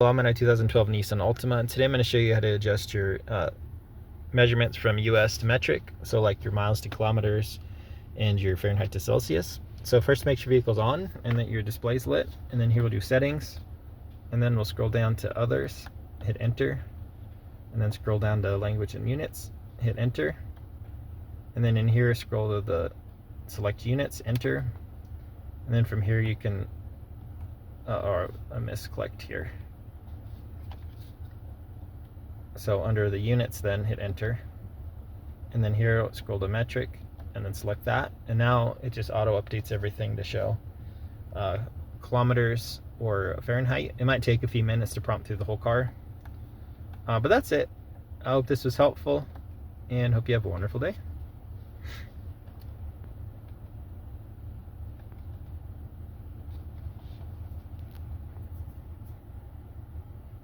Well, I'm in a 2012 Nissan Altima, and today I'm going to show you how to adjust your measurements from US to metric, so like your miles to kilometers and your Fahrenheit to Celsius. So first make sure your vehicle's on and that your display's lit, and then here we'll do settings, and then we'll scroll down to others, hit enter, and then scroll down to language and units, hit enter, and then in here scroll to the select units, enter, and then from here you can, or I misclicked here. So under the units, then hit enter, and then here scroll to metric and then select that, and now it just auto updates everything to show kilometers or Fahrenheit. It might take a few minutes to prompt through the whole car, but that's it. I hope this was helpful and hope you have a wonderful day.